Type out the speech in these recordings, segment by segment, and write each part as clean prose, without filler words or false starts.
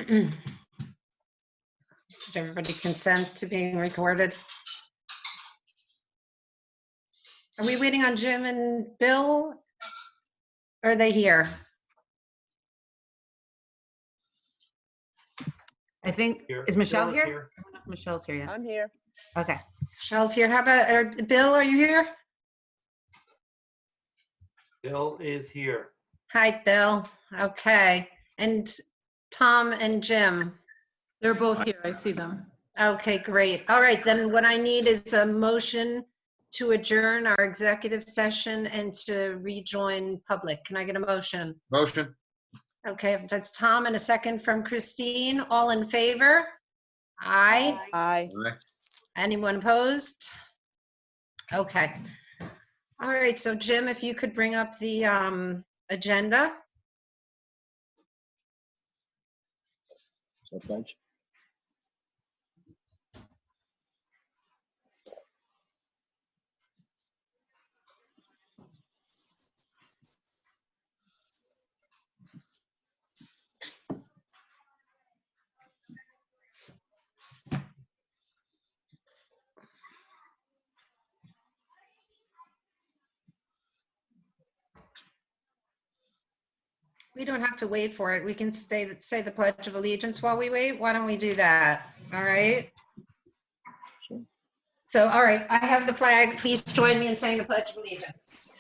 Did everybody consent to being recorded? Are we waiting on Jim and Bill? Or are they here? I think, Here. is Michelle Bill is here? here. I don't know if Michelle's here yet. I'm here. Okay. Michelle's here. How about, Bill, are you here? Bill is here. Hi, Bill. Okay. And Tom and Jim? They're both here. I see them. Okay, great. All right, then what I need is a motion to adjourn our executive session and to rejoin public. Can I get a motion? Motion. Okay, if that's Tom and a second from Christine. All in favor? Aye. Aye. Aye. Anyone opposed? Okay. All right, so Jim, if you could bring up the agenda. So, Bench. We don't have to wait for it. We can say the Pledge of Allegiance while we wait. Why don't we do that? All right. Sure. So, all right, I have the flag. Please join me in saying the Pledge of Allegiance.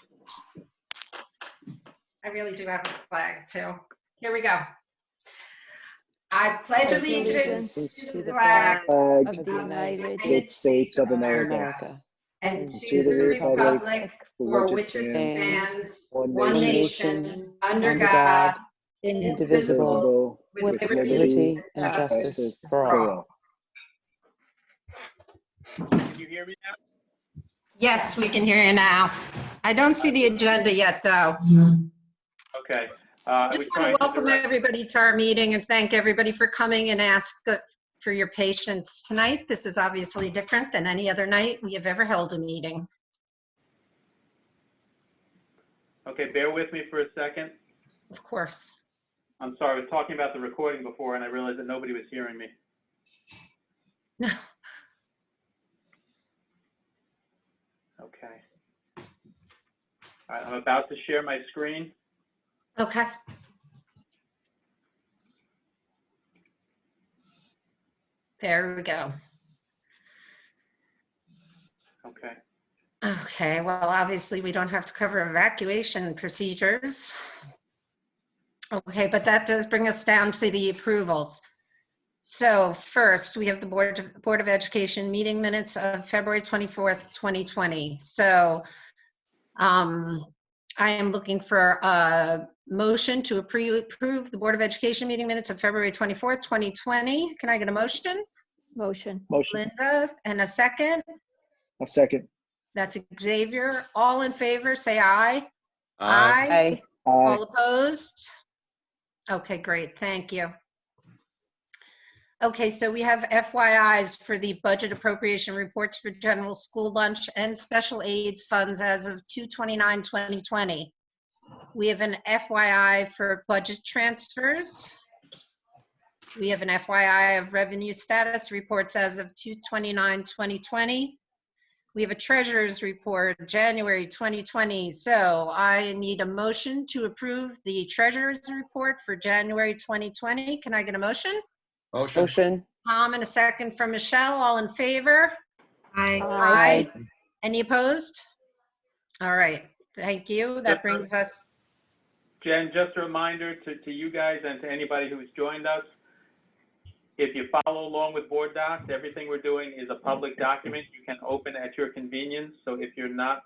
I really do have the flag too. Here we go. I pledge allegiance to the flag Of of the United States of America America and to the republic for which it stands, one nation, under God, indivisible, with liberty and justice for all. Can you hear me now? Yes, we can hear you now. I don't see the agenda yet, though. Okay. I just want to welcome everybody to our meeting and thank everybody for coming and ask for your patience tonight. This is obviously different than any other night we have ever held a meeting. Okay, bear with me for a second. Of course. I'm sorry, I was talking about the recording before and I realized that nobody was hearing me. No. Okay. All right, I'm about to share my screen. Okay. There we go. Okay. Okay, well, obviously we don't have to cover evacuation procedures. Okay, but that does bring us down to the approvals. So first, we have the Board of Education meeting minutes of February 24th, 2020. So I am looking for a motion to approve the Board of Education meeting minutes of February 24th, 2020. Can I get a motion? Motion. Motion. Linda, and a second? A second. That's Xavier. All in favor, say aye. Aye. All opposed? Okay, great, thank you. Okay, so we have FYIs for the budget appropriation reports for general school lunch and special aids funds as of 2/29/2020. We have an FYI for budget transfers. We have an FYI of revenue status reports as of 2/29/2020. We have a treasurer's report, January 2020. So I need a motion to approve the treasurer's report for January 2020. Can I get a motion? Motion. Motion. Tom and a second from Michelle. All in favor? Aye. Aye. Any opposed? All right, thank you. That brings us, Jen, just a reminder to you guys and to anybody who's joined us, if you follow along with board docs, everything we're doing is a public document. You can open at your convenience. So if you're not,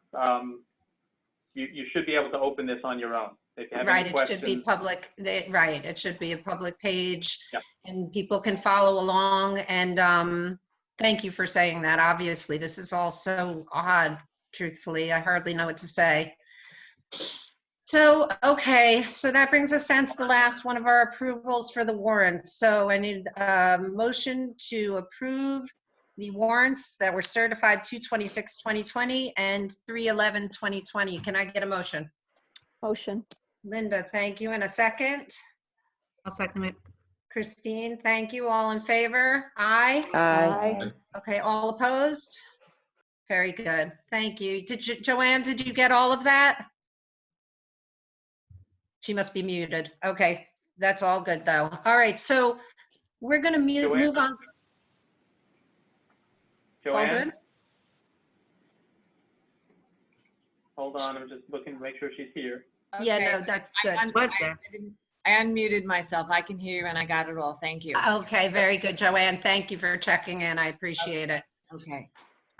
you should be able to open this on your own. If you have right, any it questions. should be public, right, it should be a public page. Yep. And people can follow along. And thank you for saying that. Obviously, this is all so odd, truthfully. I hardly know what to say. So, okay, so that brings us down to the last one of our approvals for the warrants. So I need a motion to approve the warrants that were certified 2/26/2020 and 3/11/2020. Can I get a motion? Motion. Linda, thank you. And a second? I'll second it. Christine, thank you. All in favor? Aye. Aye. Okay, all opposed? Very good. Thank you. Joanne, did you get all of that? She must be muted. Okay, that's all good though. All right, so we're going to Joanne? move on. All Joanne, good? hold on, I'm just looking to make sure she's here. Yeah, Okay. no, that's good. What's there? I unmuted myself. I can hear you and I got it all. Thank you. Okay, very good, Joanne. Thank you for checking in. I appreciate it. Okay.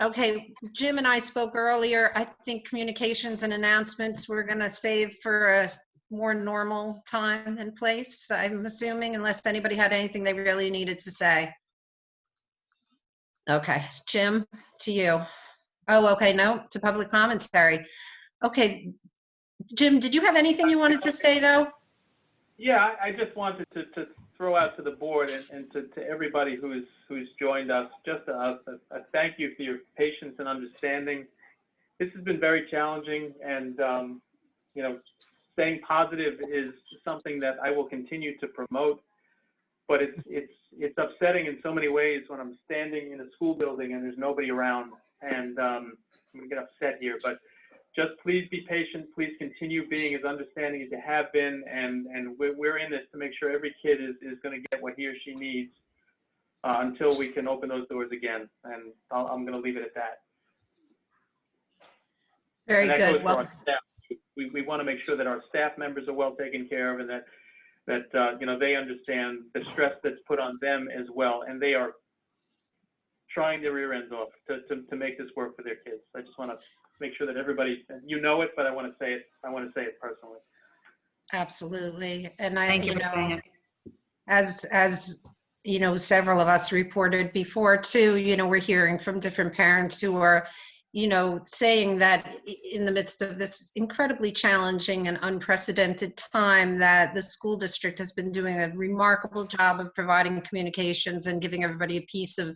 Okay, Jim and I spoke earlier. I think communications and announcements we're going to save for a more normal time and place, I'm assuming, unless anybody had anything they really needed to say. Okay, Jim, to you. Oh, okay, no, to public commentary. Okay, Jim, did you have anything you wanted to say, though? Yeah, I just wanted to throw out to the board and to everybody who's joined us, just a thank you for your patience and understanding. This has been very challenging, and you know, staying positive is something that I will continue to promote. But it's upsetting in so many ways when I'm standing in a school building and there's nobody around, and I'm gonna get upset here, but just please be patient. Please continue being as understanding as you have been, and we're in this to make sure every kid is going to get what he or she needs until we can open those doors again. And I'm going to leave it at that. Very And that good. goes for Well, our staff. We want to make sure that our staff members are well taken care of, and that you know, they understand the stress that's put on them as well, and they are trying their rear ends off to make this work for their kids. I just want to make sure that everybody, you know it, but I want to say it. I want to say it personally. absolutely. And I, Thank you you for saying know, it. as you know, several of us reported before too, you know, we're hearing from different parents who are, you know, saying that in the midst of this incredibly challenging and unprecedented time, that the school district has been doing a remarkable job of providing communications and giving everybody a piece of,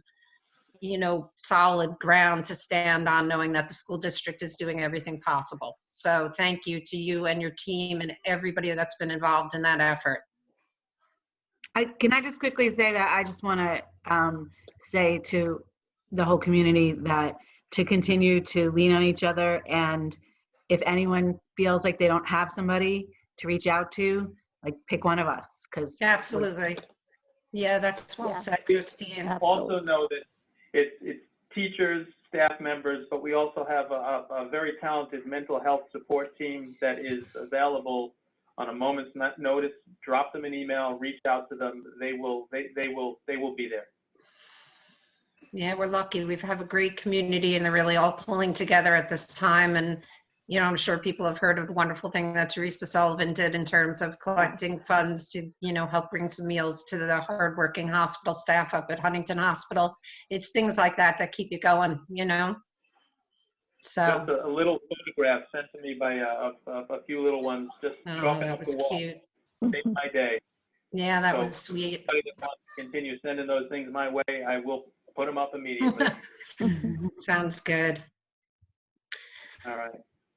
you know, solid ground to stand on, knowing that the school district is doing everything possible. So thank you to you and your team and everybody that's been involved in that effort. Can I just quickly say that I just want to say to the whole community that to continue to lean on each other, and if anyone feels like they don't have somebody to reach out to, like, pick one of us, because Absolutely. Yeah, that's well Yeah. said, Christine. Also know that it's teachers, staff members, but we also have a very talented mental health support team that is available on a moment's notice. Drop them an email, reach out to them. They will be there. Yeah, we're lucky. We have a great community and they're really all pulling together at this time. And, you know, I'm sure people have heard of the wonderful thing that Teresa Sullivan did in terms of collecting funds to, you know, help bring some meals to the hardworking hospital staff up at Huntington Hospital. It's things like that that keep you going, you know? So, Just a little photograph sent to me by a few little ones, just oh, chalking that up was the wall. cute. Made my day. Yeah, that So, was sweet. Anybody that wants to continue sending those things my way, I will put them up immediately. Sounds good. All right.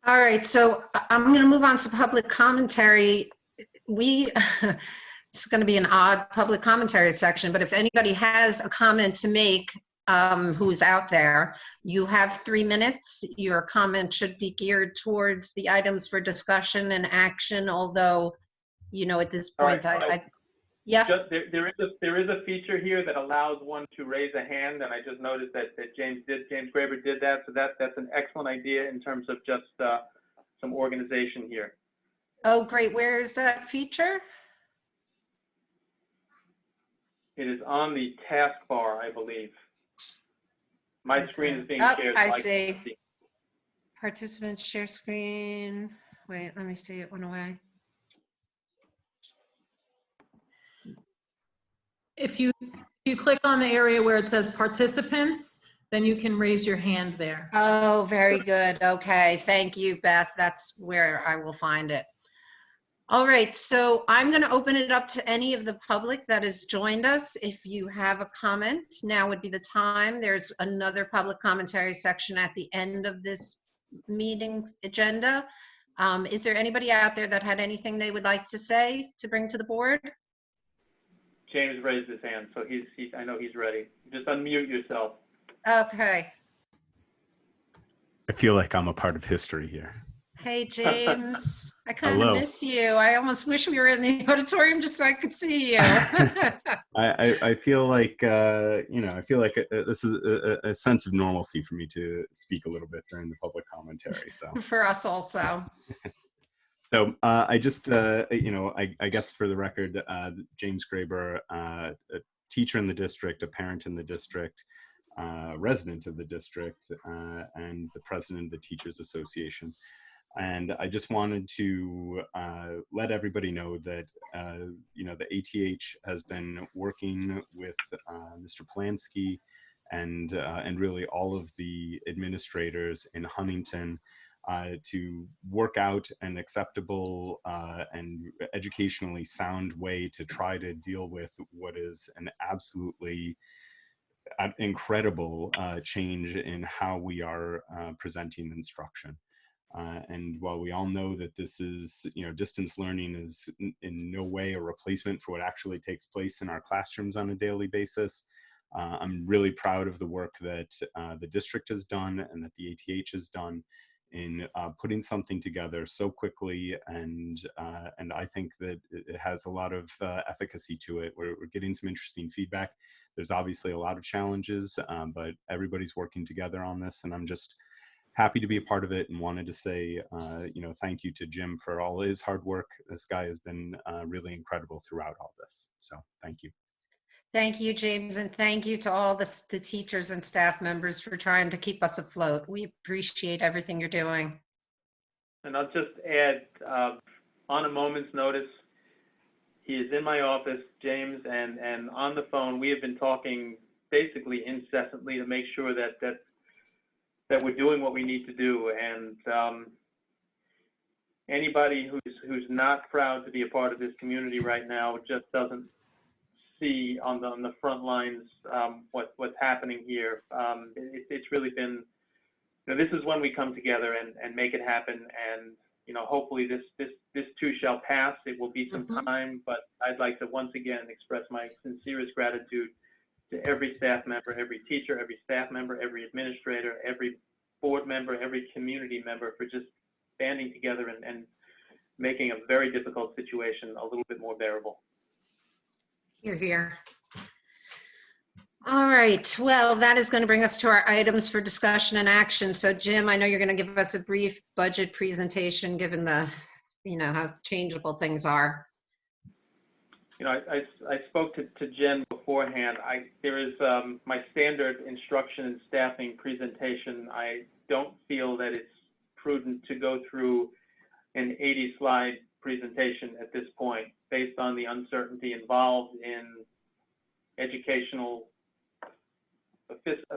All right, so I'm going to move on to public commentary. It's going to be an odd public commentary section, but if anybody has a comment to make who's out there, you have 3 minutes. Your comment should be geared towards the items for discussion and action, although, you know, at this All point, right, yeah. Just there is a feature here that allows one to raise a hand, and I just noticed that James Graber did that, so that's an excellent idea in terms of just some organization here. Oh, great. Where is that feature? It is on the taskbar, I believe. My screen is being Oh, shared. I so see. can't Participants share screen. Wait, let me see, it went away. If you click on the area where it says participants, then you can raise your hand there. Oh, very good. Okay, thank you, Beth. That's where I will find it. All right, so I'm going to open it up to any of the public that has joined us. If you have a comment, now would be the time. There's another public commentary section at the end of this meeting's agenda. Is there anybody out there that had anything they would like to say to bring to the board? James raised his hand, so I know he's ready. Just unmute yourself. Okay. I feel like I'm a part of history here. Hey, James. I kind of Hello. miss you. I almost wish we were in the auditorium just so I could see you. I feel like, I feel like this is a sense of normalcy for me to speak a little bit during the public commentary. So, For us also. I just, I guess for the record, James Graber, a teacher in the district, a parent in the district, resident of the district, and the president of the Teachers Association. And I just wanted to let everybody know that, the ATH has been working with Mr. Polanski and really all of the administrators in Huntington to work out an acceptable and educationally sound way to try to deal with what is an absolutely incredible change in how we are presenting instruction. And while we all know that this is, distance learning is in no way a replacement for what actually takes place in our classrooms on a daily basis, I'm really proud of the work that the district has done and that the ATH has done in putting something together so quickly, and I think that it has a lot of efficacy to it. We're getting some interesting feedback. There's obviously a lot of challenges, but everybody's working together on this, and I'm just happy to be a part of it and wanted to say, thank you to Jim for all his hard work. This guy has been really incredible throughout all this. So thank you. Thank you, James, and thank you to all the teachers and staff members for trying to keep us afloat. We appreciate everything you're doing. And I'll just add, on a moment's notice, he is in my office, James, and on the phone. We have been talking basically incessantly to make sure that we're doing what we need to do. And anybody who's not proud to be a part of this community right now just doesn't see on the front lines what's happening here. It's really been, this is when we come together and make it happen. And hopefully this too shall pass. It will be some time, but I'd like to once again express my sincerest gratitude to every staff member, every teacher, every staff member, every administrator, every board member, every community member for just banding together and making a very difficult situation a little bit more bearable. You're here. All right. Well, that is going to bring us to our items for discussion and action. So, Jim, I know you're going to give us a brief budget presentation, given the, how changeable things are. I spoke to Jen beforehand. There is my standard instruction and staffing presentation. I don't feel that it's prudent to go through an 80-slide presentation at this point, based on the uncertainty involved in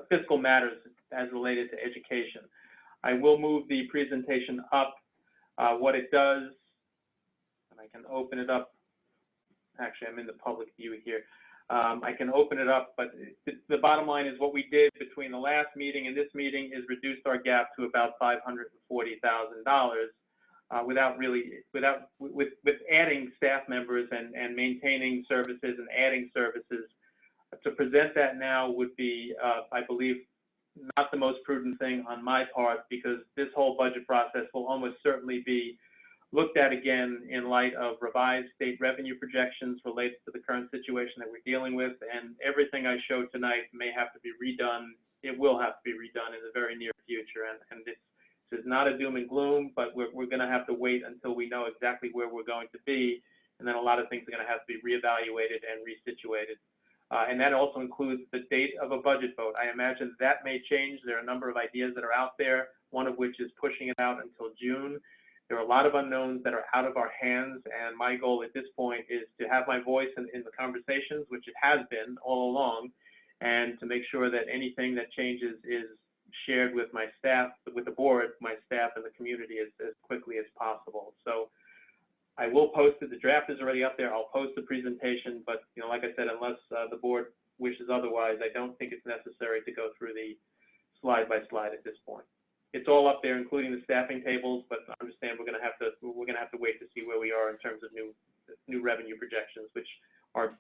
fiscal matters as related to education. I will move the presentation up. What it does, and I can open it up. Actually, I'm in the public view here. I can open it up, but the bottom line is what we did between the last meeting and this meeting is reduced our gap to about $540,000 with adding staff members and maintaining services and adding services. To present that now would be, I believe, not the most prudent thing on my part, because this whole budget process will almost certainly be looked at again in light of revised state revenue projections related to the current situation that we're dealing with, and everything I showed tonight may have to be redone. It will have to be redone in the very near future, and this is not a doom and gloom, but we're going to have to wait until we know exactly where we're going to be, and then a lot of things are going to have to be reevaluated and resituated. And that also includes the date of a budget vote. I imagine that may change. There are a number of ideas that are out there, one of which is pushing it out until June. There are a lot of unknowns that are out of our hands, and my goal at this point is to have my voice in the conversations, which it has been all along, and to make sure that anything that changes is shared with my staff, with the board, my staff, and the community as quickly as possible. So I will post it. The draft is already up there. I'll post the presentation, but like I said, unless the board wishes otherwise, I don't think it's necessary to go through the slide by slide at this point. It's all up there, including the staffing tables, but understand we're going to have to wait to see where we are in terms of new revenue projections, which are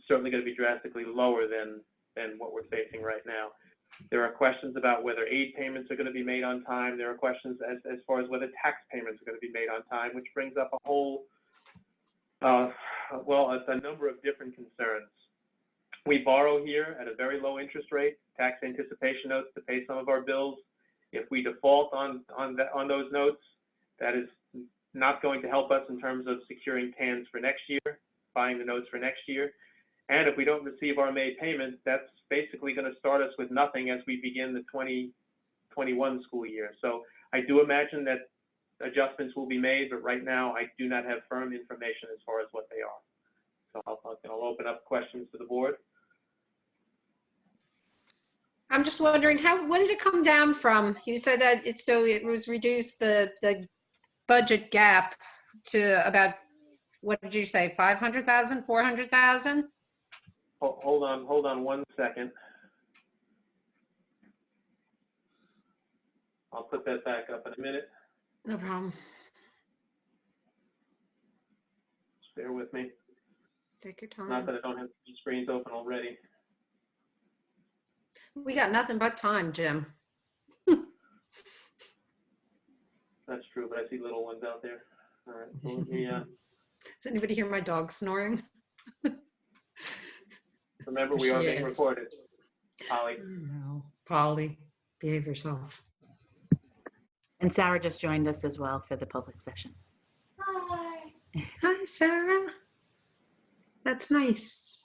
certainly going to be drastically lower than what we're facing right now. There are questions about whether aid payments are going to be made on time. There are questions as far as whether tax payments are going to be made on time, which brings up a whole, a number of different concerns. We borrow here at a very low interest rate, tax anticipation notes to pay some of our bills. If we default on those notes, that is not going to help us in terms of securing TANs for next year, buying the notes for next year. And if we don't receive our May payment, that's basically going to start us with nothing as we begin the 2021 school year. So I do imagine that adjustments will be made, but right now I do not have firm information as far as what they are. So I'll open up questions to the board. I'm just wondering, what did it come down from? You said that it was reduced the budget gap to about, what did you say, 500,000, 400,000? Hold on 1 second. I'll put that back up in a minute. No problem. Just bear with me. Take your Not time. that I don't have the screens open already. We got nothing but time, Jim. That's true, but I see little ones out there. All right, so let me, Does anybody hear my dog snoring? remember we are She being is. recorded. Holly. No, Polly, behave yourself. And Sarah just joined us as well for the public session. Hi, Sarah. That's nice.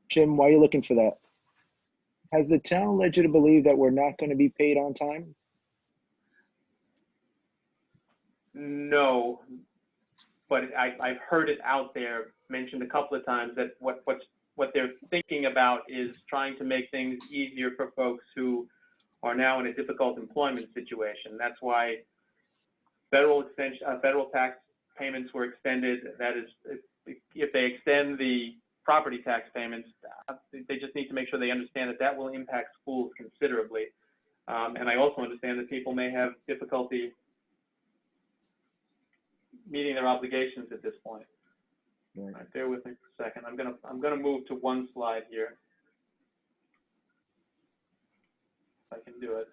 Jim, why are you looking for that? Has the town led you to believe that we're not going to be paid on time? No, but I've heard it out there mentioned a couple of times that what they're thinking about is trying to make things easier for folks who are now in a difficult employment situation. That's why federal tax payments were extended. That is, if they extend the property tax payments, they just need to make sure they understand that will impact schools considerably. And I also understand that people may have difficulty meeting their obligations at this point. Right. All right, bear with me for a second. I'm gonna move to one slide here. If I can do it.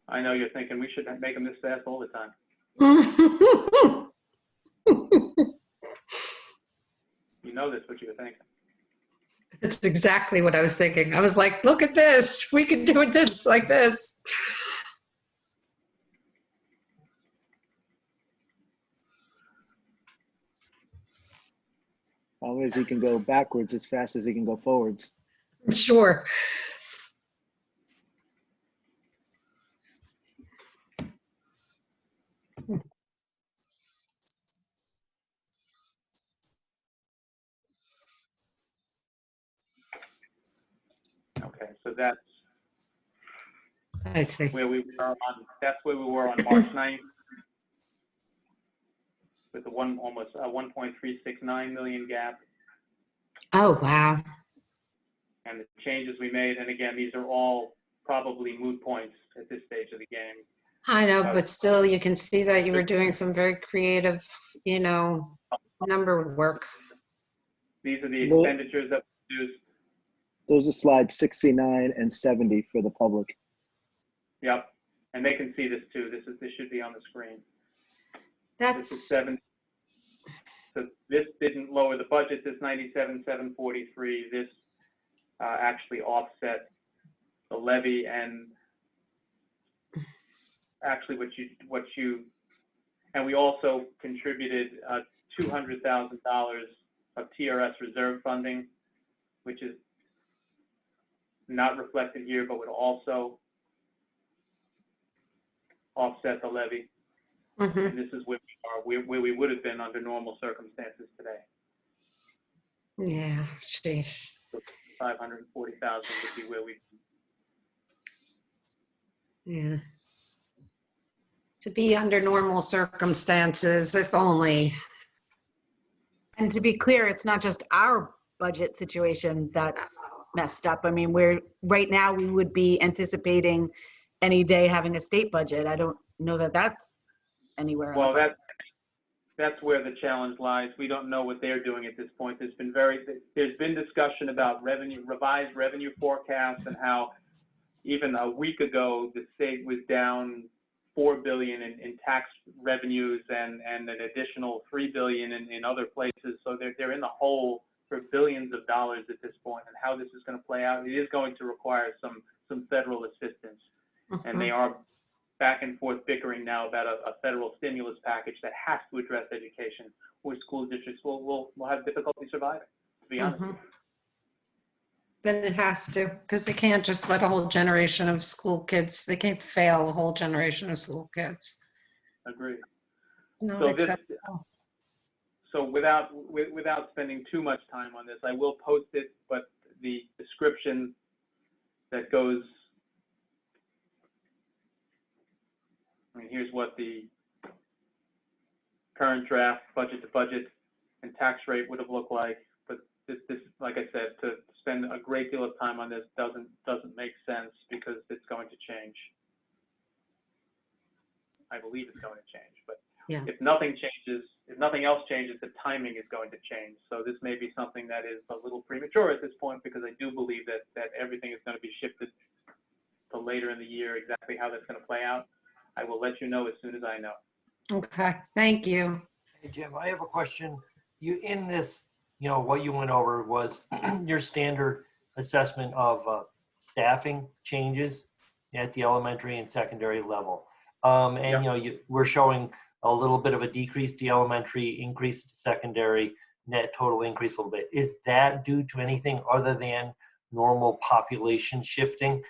I know you're thinking we should make them this fast all the time. You know that's what you were thinking. That's exactly what I was thinking. I was like, look at this. We could do it this like this. Always he can go backwards as fast as he can go forwards. Sure. Okay, so that's I see. where we were on. That's where we were on March 9th, with the almost 1.369 million gap, Oh, wow. and the changes we made. And again, these are all probably moot points at this stage of the game. I know, but still, you can see that you were doing some very creative, number work. These are the expenditures that we reduced. Those are slides 69 and 70 for the public. Yep, and they can see this too. This should be on the screen. This is That's 7. So this didn't lower the budget. This 97,743. This actually offset the levy, and actually and we also contributed $200,000 of TRS reserve funding, which is not reflected here, but would also offset the levy. Mhm. And this is where we are, where we would have been under normal circumstances today. Yeah, sheesh. So 540,000 would be where we. Yeah. To be under normal circumstances, if only. And to be clear, it's not just our budget situation that's messed up. I mean, right now we would be anticipating any day having a state budget. I don't know that that's anywhere. Well, that's where the challenge lies. We don't know what they're doing at this point. There's been discussion about revised revenue forecasts, and how even a week ago the state was down $4 billion in tax revenues and an additional $3 billion in other places. So they're in the hole for billions of dollars at this point. And how this is going to play out, it is going to require some federal assistance. And they are back and forth bickering now about a federal stimulus package that has to address education, where school districts will have difficulty surviving, to be honest. Then it has to, because they can't just let a whole generation of school kids, they can't fail a whole generation of school kids. Agreed. Not So acceptable. So without spending too much time on this, I will post it, but the description that goes, I mean, here's what the current draft budget to budget and tax rate would have looked like. But this, like I said, to spend a great deal of time on this doesn't make sense, because it's going to change. I believe it's going to change, but Yeah. if nothing else changes, the timing is going to change. So this may be something that is a little premature at this point, because I do believe that everything is going to be shifted to later in the year. Exactly how that's going to play out, I will let you know as soon as I know. Okay, thank you. Hey, Jim, I have a question. In this, what you went over was your standard assessment of staffing changes at the elementary and secondary level. We're showing a little bit of a decrease to elementary, increase to secondary, net total increase a little bit. Is that due to anything other than normal population shifting?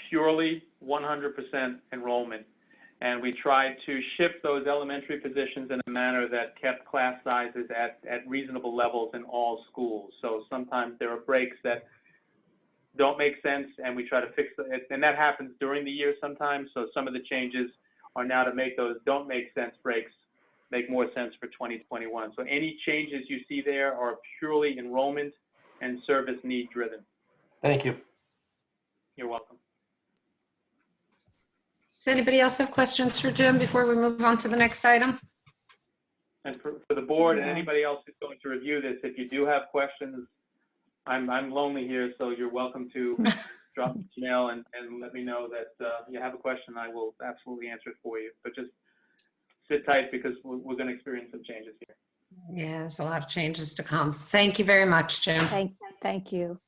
Purely 100% enrollment. And we tried to shift those elementary positions in a manner that kept class sizes at reasonable levels in all schools. So sometimes there are breaks that don't make sense, and we try to fix it. And that happens during the year sometimes. So some of the changes are now to make those don't make sense breaks make more sense for 2021. So any changes you see there are purely enrollment and service need driven. Thank you. You're welcome. Does anybody else have questions for Jim before we move on to the next item? And for the board and anybody else who's going to review this, if you do have questions, I'm lonely here, so you're welcome to drop me an email and let me know that you have a question. I will absolutely answer it for you. But just sit tight, because we're going to experience some changes here. Yeah, there's a lot of changes to come. Thank you very much, Jim. Thank you.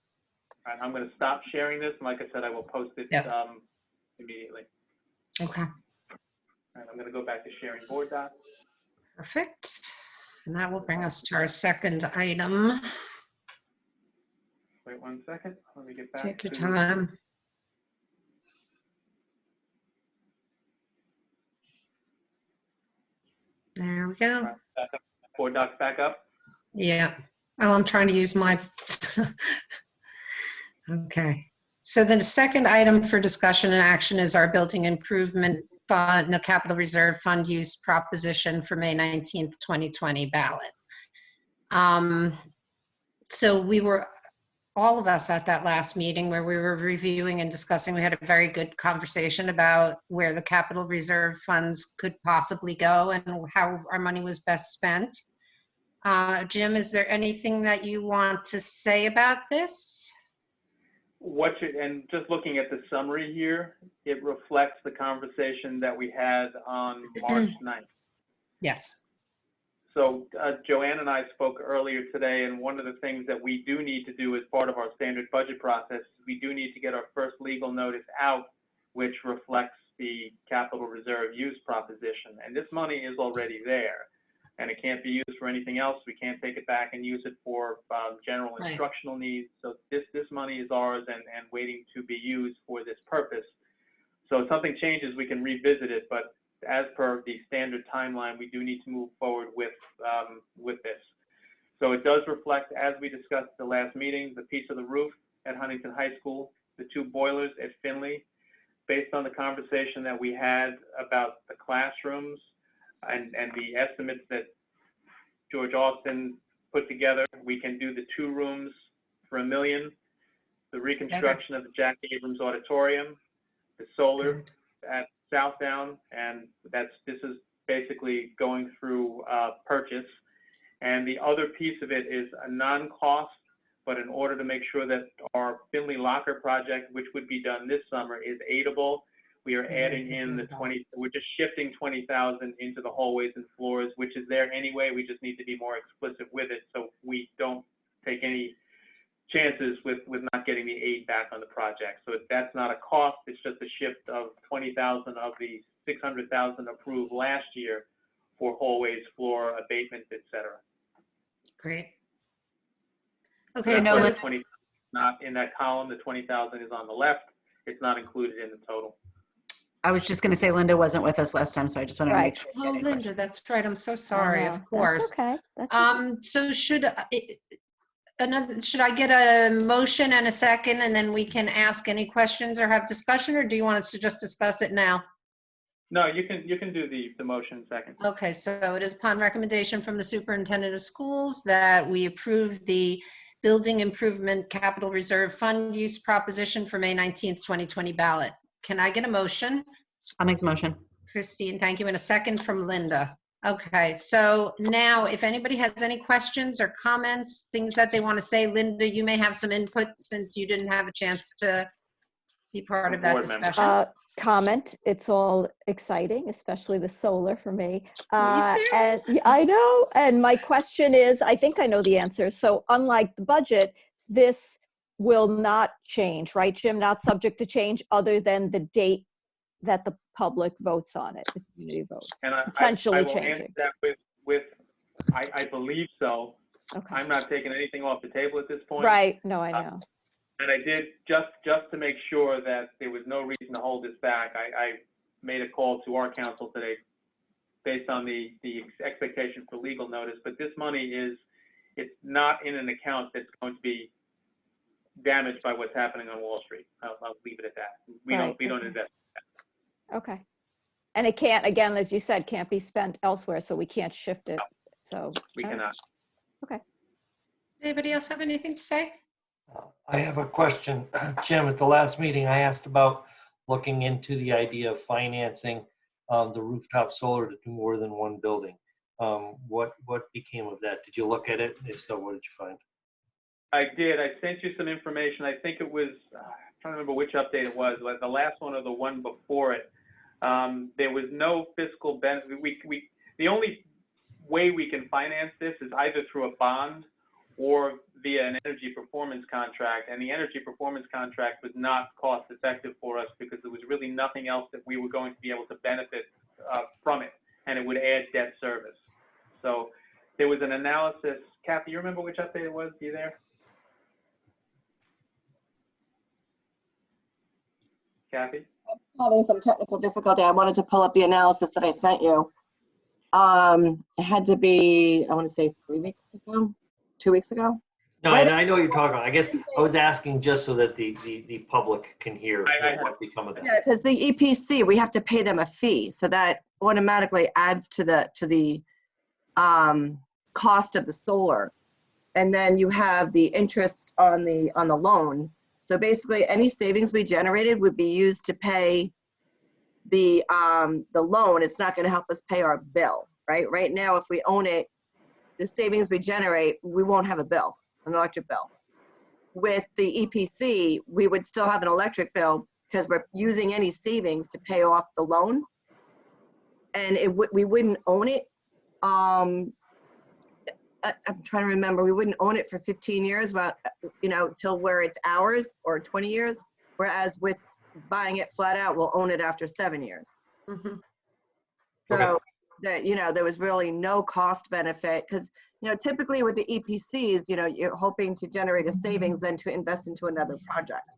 All right, I'm going to stop sharing this. And like I said, I will post it immediately. Okay, All right, I'm going to go back to sharing board docs. perfect. And that will bring us to our second item. Wait 1 second. Let me get back. Take your time. There we go. All right, back up. Board docs back up. Yeah. Oh, I'm trying to use my. Okay. So the second item for discussion and action is our building improvement fund, the capital reserve fund use proposition for May 19th, 2020 ballot. So we were, all of us at that last meeting where we were reviewing and discussing, we had a very good conversation about where the capital reserve funds could possibly go and how our money was best spent. Jim, is there anything that you want to say about this? And just looking at the summary here, it reflects the conversation that we had on March 9th. Yes. So Joanne and I spoke earlier today, and one of the things that we do need to do as part of our standard budget process, we do need to get our first legal notice out, which reflects the capital reserve use proposition. And this money is already there. and it can't be used for anything else. We can't take it back and use it for general Right. instructional needs. So this money is ours and waiting to be used for this purpose. So if something changes, we can revisit it, but as per the standard timeline, we do need to move forward with this. So it does reflect, as we discussed at the last meeting, the piece of the roof at Huntington High School, the 2 boilers at Finley. Based on the conversation that we had about the classrooms and the estimates that George Austin put together, we can do the 2 rooms for $1 million, the reconstruction of the Jack Abrams Auditorium, the solar at Southdown, and this is basically going through purchase. And the other piece of it is a non-cost, but in order to make sure that our Finley Locker project, which would be done this summer, is aidable, we are adding in we're just shifting 20,000 into the hallways and floors, which is there anyway. We just need to be more explicit with it so we don't take any chances with not getting the aid back on the project. So that's not a cost, it's just a shift of 20,000 of the 600,000 approved last year for hallways, floor, abatement, etc. Great. So Okay, that's so why the 20 not in that column, the 20,000 is on the left. It's not included in the total. I was just going to say Linda wasn't with us last time, so I just wanted to make Right. sure. oh, Linda, that's right. I'm so sorry. I know. Of course. That's okay. That's okay. So should I get a motion and a second, and then we can ask any questions or have discussion, or do you want us to just discuss it now? No, you can do the motion second. Okay, so it is upon recommendation from the superintendent of schools that we approve the Building Improvement Capital Reserve Fund use proposition for May 19th, 2020 ballot. Can I get a motion? I'll make the motion. Christine, thank you. And a second from Linda. Okay, so now if anybody has any questions or comments, things that they want to say, Linda, you may have some input since you didn't have a chance to be part of that Board member. discussion. Comment, it's all exciting, especially the solar for me. Me too. And I know, and my question is, I think I know the answer. So unlike the budget, this will not change, right, Jim? Not subject to change other than the date that the public votes on it, the community votes, And I potentially will answer changing. that with I believe so. Okay. I'm not taking anything off the table at this point. Right, no, I know. And I did, just to make sure that there was no reason to hold this back, I made a call to our council today based on the expectation for legal notice, but this money it's not in an account that's going to be damaged by what's happening on Wall Street. I'll leave it at that. We don't invest. Okay. And it can't, again, as you said, can't be spent elsewhere, so we can't shift it. So We cannot. Okay. Anybody else have anything to say? I have a question. Jim, at the last meeting, I asked about looking into the idea of financing the rooftop solar to do more than one building. What became of that? Did you look at it? If so, what did you find? I did. I sent you some information. I think it was, I'm trying to remember which update it was, like the last one or the one before it. There was no fiscal benefit. The only way we can finance this is either through a bond or via an energy performance contract. And the energy performance contract was not cost effective for us because there was really nothing else that we were going to be able to benefit from it. And it would add debt service. So there was an analysis. Kathy, you remember which update it was? You there? Kathy? Having some technical difficulty. I wanted to pull up the analysis that I sent you. It had to be, I want to say 3 weeks ago, 2 weeks ago. No, and I know what you're talking about. I guess I was asking just so that the public can hear what become of that. Yeah, because the EPC, we have to pay them a fee, so that automatically adds to the cost of the solar, and then you have the interest on the loan. So basically, any savings we generated would be used to pay the loan. It's not going to help us pay our bill, right? Right now, if we own it, the savings we generate, we won't have a bill, an electric bill. With the EPC, we would still have an electric bill because we're using any savings to pay off the loan, and we wouldn't own it. I'm trying to remember, we wouldn't own it for 15 years, but till where it's ours, or 20 years. Whereas with buying it flat out, we'll own it after 7 years. Mm-hmm. So that, there was really no cost benefit, because, typically with the EPCs, you're hoping to generate a savings then to invest into another project.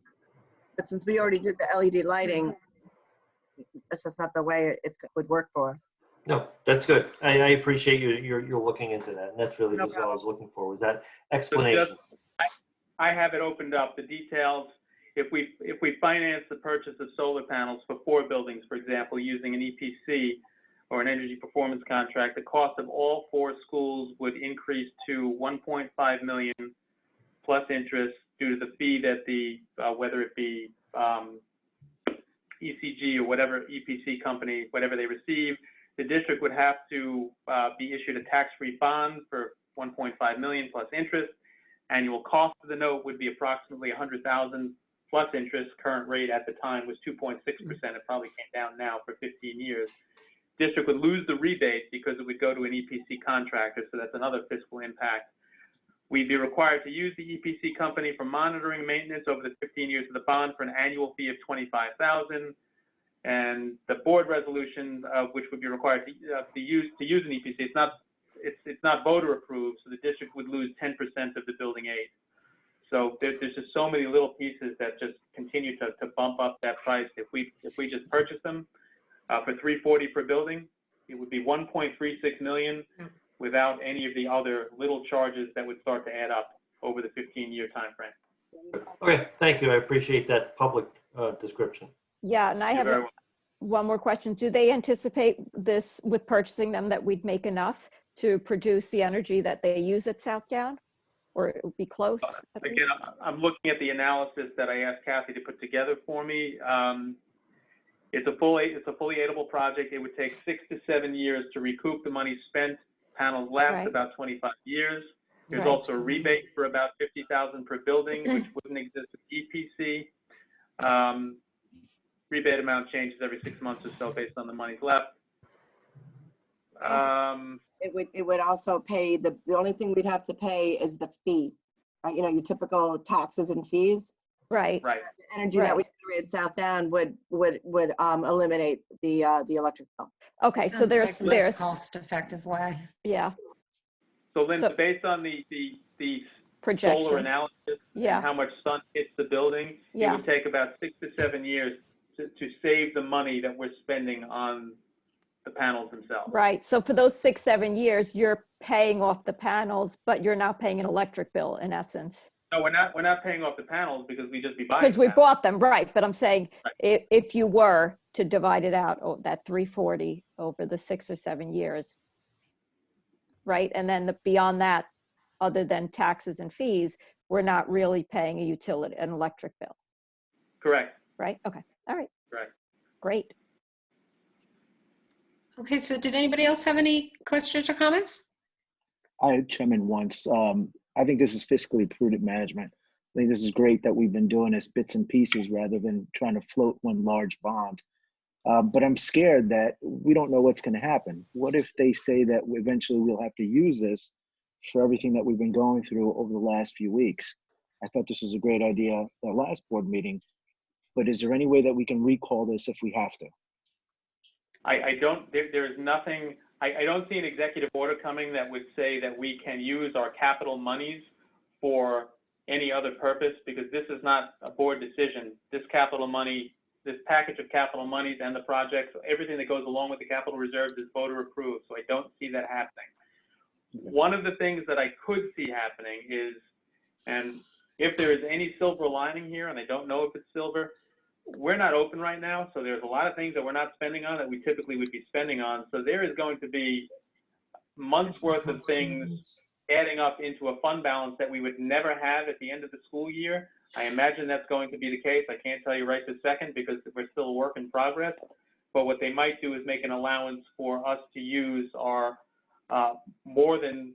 But since we already did the LED lighting, that's just not the way it would work for us. No, that's good. I appreciate you're looking into that. And that's really No just what I was looking for, was that So explanation. I have it opened up, the details. If we finance the purchase of solar panels for 4 buildings, for example, using an EPC or an energy performance contract, the cost of all 4 schools would increase to $1.5 million plus interest due to the fee that whether it be ECG or whatever EPC company, whatever they receive, the district would have to be issued a tax-free bond for $1.5 million plus interest. Annual cost of the note would be approximately $100,000 plus interest. Current rate at the time was 2.6%. It probably came down now for 15 years. District would lose the rebate because it would go to an EPC contractor, so that's another fiscal impact. We'd be required to use the EPC company for monitoring maintenance over the 15 years of the bond for an annual fee of $25,000. And the board resolution, which would be required to use an EPC, it's not voter approved, so the district would lose 10% of the building aid. So there's just so many little pieces that just continue to bump up that price. If we just purchase them for $340 per building, it would be $1.36 million without any of the other little charges that would start to add up over the 15-year time frame. Okay, thank you. I appreciate that public description. Yeah, and I You're have very welcome. one more question. Do they anticipate this, with purchasing them, that we'd make enough to produce the energy that they use at Southdown? Or it would be close? at least? Again, I'm looking at the analysis that I asked Kathy to put together for me. It's a fully aidable project. It would take 6 to 7 years to recoup the money spent. Panels last Right. about 25 years. There's Right. also a rebate for about $50,000 per building, which wouldn't exist with EPC. Rebate amount changes every 6 months or so based on the money's left. It would also pay, the only thing we'd have to pay is the fee. Your typical taxes and fees. Right. Right. The energy that we generate at Southdown would eliminate the electric bill. Okay, so Sounds there's, like less cost-effective way. yeah, So Lynn, So- based on the projection. solar analysis Yeah. and how much sun hits the building, Yeah. it would take about 6 to 7 years to save the money that we're spending on the panels themselves. Right, so for those 6, 7 years, you're paying off the panels, but you're not paying an electric bill in essence. No, we're not paying off the panels because we just be buying. Because we panels. bought them, right, but I'm saying Right. if you were to divide it out, that 340 over the 6 or 7 years, right? And then beyond that, other than taxes and fees, we're not really paying an electric bill, Correct. right? Okay, all right. Right. Great. Okay, so did anybody else have any questions or comments? I had come in once. I think this is fiscally prudent management. I think this is great that we've been doing this bits and pieces rather than trying to float one large bond. But I'm scared that we don't know what's going to happen. What if they say that eventually we'll have to use this for everything that we've been going through over the last few weeks? I thought this was a great idea at the last board meeting, but is there any way that we can recall this if we have to? There's nothing, I don't see an executive order coming that would say that we can use our capital monies for any other purpose, because this is not a board decision. This capital money, this package of capital monies and the projects, everything that goes along with the capital reserves is voter approved, so I don't see that happening. One of the things that I could see happening is, and if there is any silver lining here, and I don't know if it's silver, we're not open right now, so there's a lot of things that we're not spending on that we typically would be spending on. So there is going to be months worth of things adding up into a fund balance that we would never have at the end of the school year. I imagine that's going to be the case. I can't tell you right this second because we're still a work in progress. But what they might do is make an allowance for us to use our more than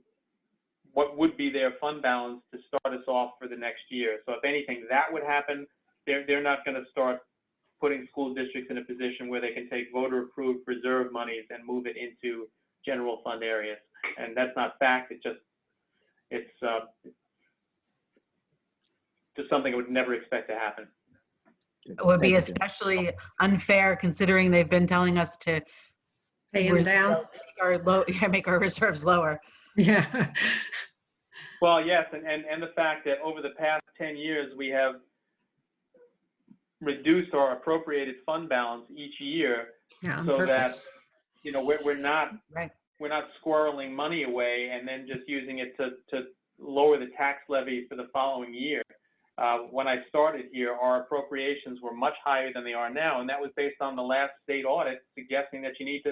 what would be their fund balance to start us off for the next year. So if anything, that would happen. They're not going to start putting school districts in a position where they can take voter-approved reserve monies and move it into general fund areas. And that's not fact. It's just something I would never expect to happen. It would be especially unfair considering they've been telling us to Pay them down. Make our reserves lower. Yeah. Well, yes, and the fact that over the past 10 years, we have reduced our appropriated fund balance each year Yeah, on so that, purpose. you know, we're not Right. we're not squirreling money away and then just using it to lower the tax levy for the following year. When I started here, our appropriations were much higher than they are now, and that was based on the last state audit suggesting that you need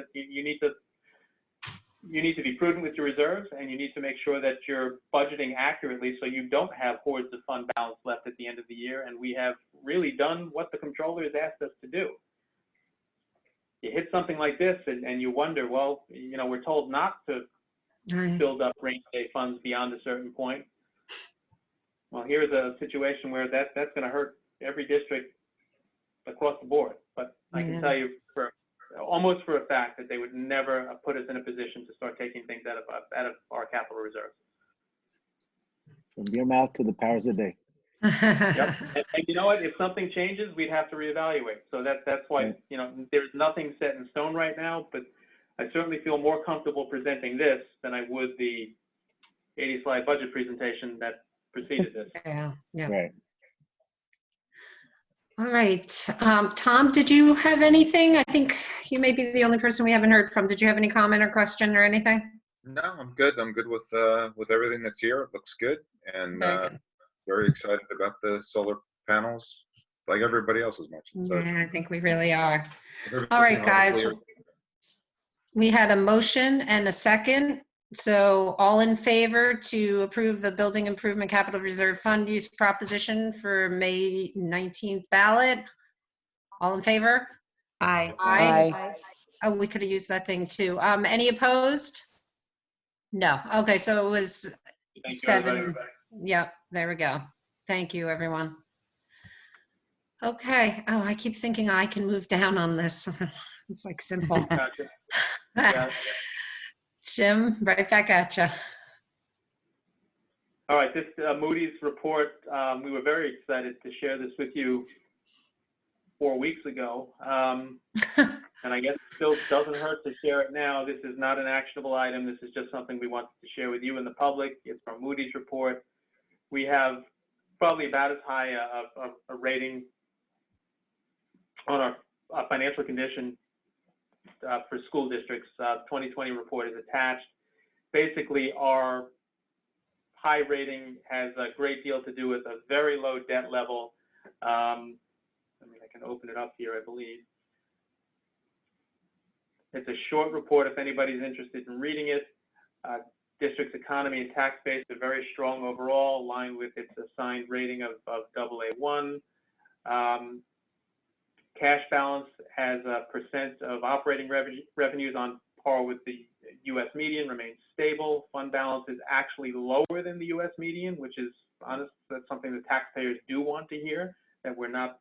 to be prudent with your reserves, and you need to make sure that you're budgeting accurately so you don't have hordes of fund balance left at the end of the year. And we have really done what the controller has asked us to do. You hit something like this and you wonder, well, you know, we're told not to Right. build up rainy day funds beyond a certain point. Well, here's a situation where that's going to hurt every district across the board. But I can Yeah. tell you almost for a fact that they would never put us in a position to start taking things out of our capital reserves. From your mouth to the powers that be. Yep. And you know what? If something changes, we'd have to reevaluate. So that's why, Right. you know, there's nothing set in stone right now, but I certainly feel more comfortable presenting this than I would the 80-slide budget presentation that preceded this. Yeah, yeah. Right. All right. Tom, did you have anything? I think you may be the only person we haven't heard from. Did you have any comment or question or anything? No, I'm good. I'm good with everything that's here. It looks good, and Very good. very excited about the solar panels, like everybody else has mentioned. So Yeah, I think we really are. everything All right, on guys. clear. We had a motion and a second. So all in favor to approve the Building Improvement Capital Reserve Fund use proposition for May 19th ballot? All in favor? Aye. Aye. Oh, we could have used that thing too. Any opposed? No. Okay, so it was Thank you, 7. everybody. Yep, there we go. Thank you, everyone. Okay. Oh, I keep thinking I can move down on this. It's like simple. Gotcha. Yeah. Jim, right back at you. All right, this Moody's report, we were very excited to share this with you 4 weeks ago. And I guess it still doesn't hurt to share it now. This is not an actionable item. This is just something we wanted to share with you and the public. It's from Moody's report. We have probably about as high a rating on our financial condition for school districts. 2020 report is attached. Basically, our high rating has a great deal to do with a very low debt level. I can open it up here, I believe. It's a short report if anybody's interested in reading it. District's economy and tax base are very strong overall, aligned with its assigned rating of AA1. Cash balance as a percent of operating revenues on par with the U.S. median, remains stable. Fund balance is actually lower than the U.S. median, which is honest. That's something the taxpayers do want to hear, that we're not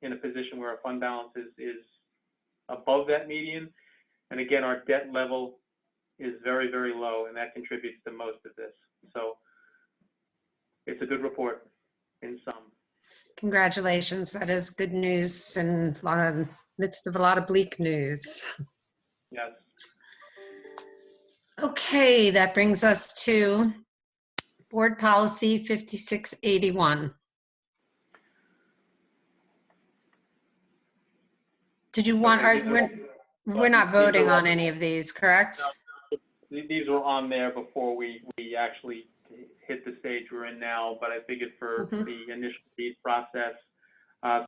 in a position where our fund balance is above that median. And again, our debt level is very, very low, and that contributes to most of this. So it's a good report in sum. Congratulations. That is good news in the midst of a lot of bleak news. Yes. Okay, that brings us to Board Policy 5681. Did you want, we're not voting on any of these, correct? These were on there before we actually hit the stage we're in now, but I figured for the initial read process,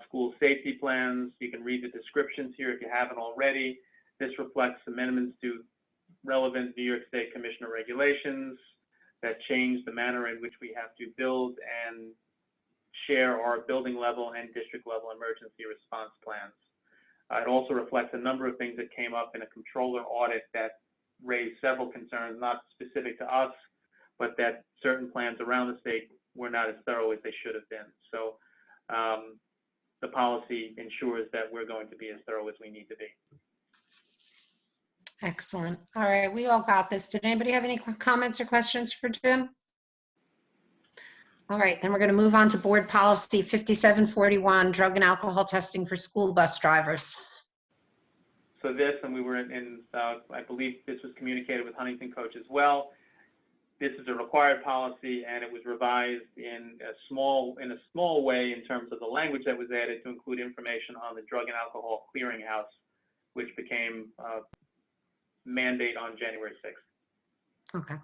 school safety plans, you can read the descriptions here if you haven't already. This reflects amendments to relevant New York State Commissioner regulations that change the manner in which we have to build and share our building level and district level emergency response plans. It also reflects a number of things that came up in a controller audit that raised several concerns, not specific to us, but that certain plans around the state were not as thorough as they should have been. So the policy ensures that we're going to be as thorough as we need to be. Excellent. All right, we all got this. Did anybody have any comments or questions for Jim? All right, then we're going to move on to Board Policy 5741, drug and alcohol testing for school bus drivers. So this, and we were I believe this was communicated with Huntington Coach as well. This is a required policy, and it was revised in a small way in terms of the language that was added to include information on the Drug and Alcohol Clearinghouse, which became mandate on January 6th. Okay.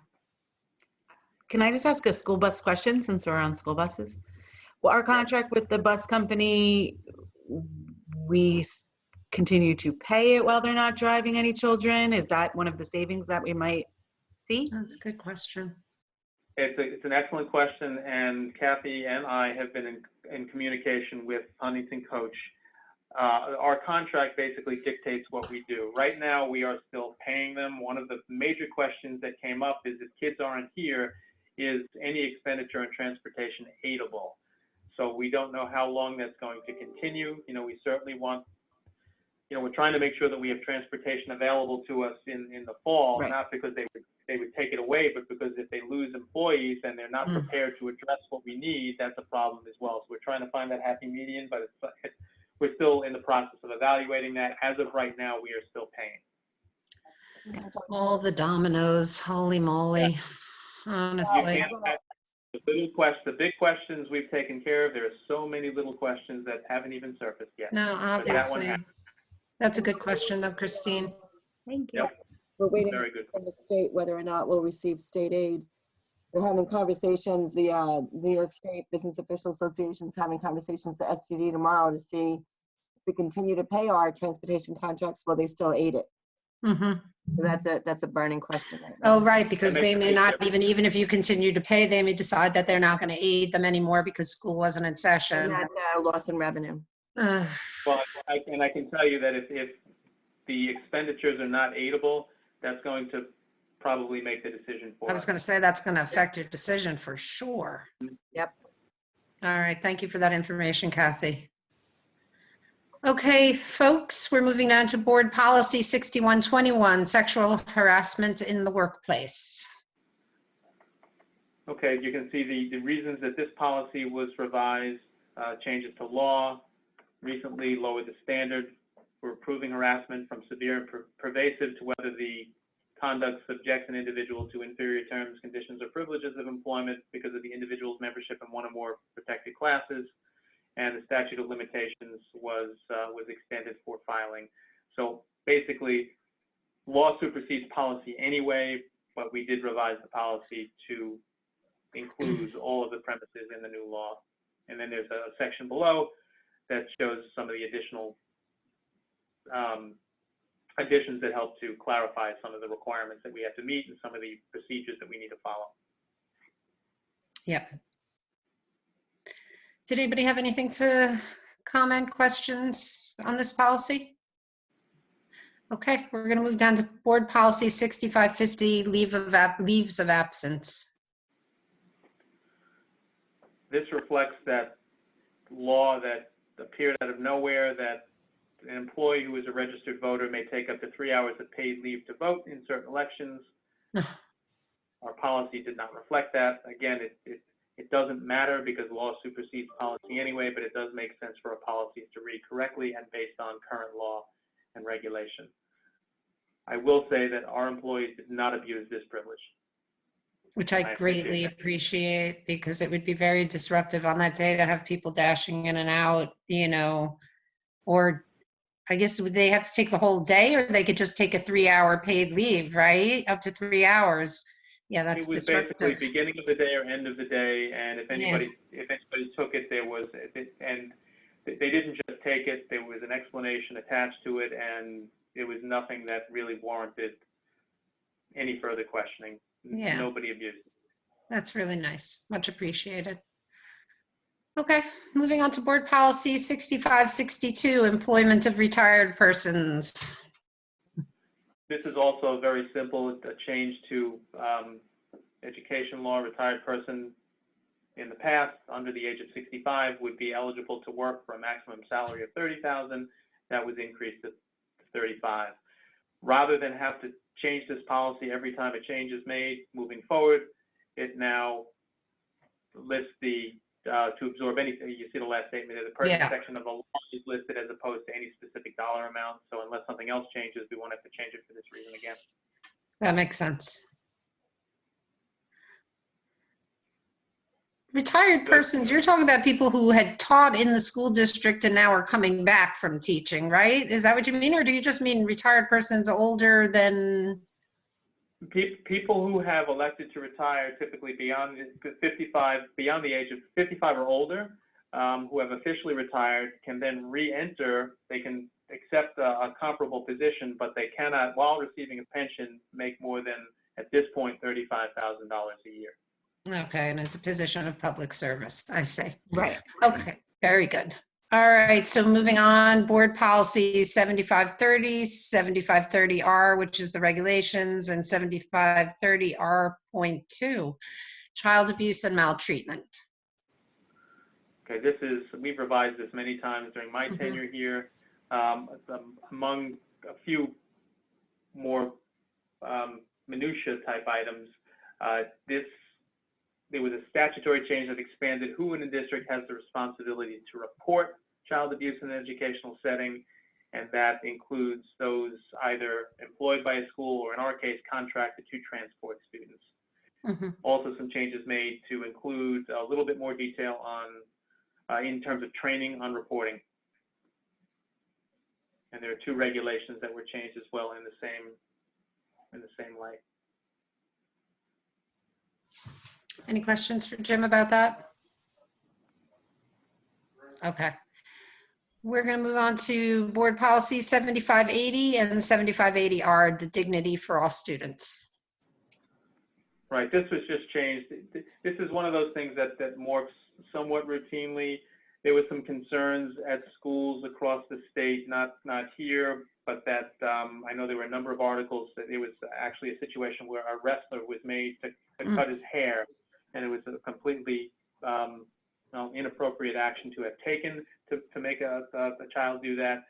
Can I just ask a school bus question since we're on school buses? Well, our contract with the bus company, we continue to pay it while they're not driving any children? Is that one of the savings that we might see? That's a good question. It's an excellent question, and Kathy and I have been in communication with Huntington Coach. Our contract basically dictates what we do. Right now, we are still paying them. One of the major questions that came up is if kids aren't here, is any expenditure on transportation aidable? So we don't know how long that's going to continue. You know, we certainly want, you know, we're trying to make sure that we have transportation available to us in the fall, Right. not because they would take it away, but because if they lose employees and they're not prepared to address what we need, that's a problem as well. So we're trying to find that happy median, but we're still in the process of evaluating that. As of right now, we are still paying. All the dominoes, holy moly. Honestly. The big questions we've taken care of. There are so many little questions that haven't even surfaced yet. No, But that one obviously. happened. That's a good question though, Christine. Thank you. Yep. We're waiting Very good. from the state whether or not we'll receive state aid. They're having conversations, the New York State Business Official Association is having conversations with the STD tomorrow to see if we continue to pay our transportation contracts, will they still aid it? Mm-hmm. So that's a burning question right now. Oh, right, because That they makes a may big not difference. even if you continue to pay, they may decide that they're not going to aid them anymore because school wasn't in And session. that's a loss in revenue. Uh, Well, I can tell you that if the expenditures are not aidable, that's going to probably make the decision for I was us. going to say that's going to affect your decision for sure. Yep. All right, thank you for that information, Kathy. Okay, folks, we're moving on to Board Policy 6121, Sexual Harassment in the Workplace. Okay, you can see the reasons that this policy was revised, changes to law, recently lowered the standard for approving harassment from severe and pervasive to whether the conduct subjects an individual to inferior terms, conditions, or privileges of employment because of the individual's membership in one or more protected classes. And the statute of limitations was extended for filing. So basically, law supersedes policy anyway, but we did revise the policy to include all of the premises in the new law. And then there's a section below that shows some of the additional additions that help to clarify some of the requirements that we have to meet and some of the procedures that we need to follow. Yep. Did anybody have anything to comment, questions on this policy? Okay, we're going to move down to Board Policy 6550, leaves of absence. This reflects that law that appeared out of nowhere that an employee who is a registered voter may take up to 3 hours of paid leave to vote in certain elections. Our policy did not reflect that. Again, it doesn't matter because law supersedes policy anyway, but it does make sense for a policy to read correctly and based on current law and regulation. I will say that our employees did not abuse this privilege. Which I greatly appreciate because it would be very disruptive on that day to have people dashing in and out, you know, or I guess would they have to take the whole day or they could just take a 3-hour paid leave, right? Up to 3 hours. Yeah, that's it was disruptive. basically beginning of the day or end of the day, and if anybody took it, there was, and they didn't just take it, there was an explanation attached to it, and it was nothing that really warranted any further questioning. Yeah. Nobody abused it. That's really nice. Much appreciated. Okay, moving on to Board Policy 6562, Employment of Retired Persons. This is also very simple, a change to education law. Retired person in the past under the age of 65 would be eligible to work for a maximum salary of $30,000. That was increased to $35,000. Rather than have to change this policy every time a change is made moving forward, it now lists the to absorb anything. You see the last statement, the purchase Yeah. section of the law is listed as opposed to any specific dollar amount. So unless something else changes, we won't have to change it for this reason again. That makes sense. Retired persons, you're talking about people who had taught in the school district and now are coming back from teaching, right? Is that what you mean? Or do you just mean retired persons older than? People who have elected to retire, typically beyond the age of 55 or older, who have officially retired, can then re-enter. They can accept a comparable position, but they cannot, while receiving a pension, make more than, at this point, $35,000 a year. Okay, and it's a position of public service, I see. Right. Okay, very good. All right, so moving on, board policy 7530, 7530R, which is the regulations, and 7530R.2, child abuse and maltreatment. Okay, we've revised this many times during my tenure here. Among a few more minutia type items, there was a statutory change that expanded who in the district has the responsibility to report child abuse in an educational setting, and that includes those either employed by a school or, in our case, contracted to transport students. Also, some changes made to include a little bit more detail on, in terms of training on reporting. And there are 2 regulations that were changed as well in the same light. Any questions for Jim about that? Okay. We're going to move on to board policy 7580 and 7580R, the dignity for all students. Right, this was just changed. This is one of those things that morphs somewhat routinely. There was some concerns at schools across the state, not here, but that I know there were a number of articles that it was actually a situation where a wrestler was made to cut his hair, and it was a completely inappropriate action to have taken to make a child do that.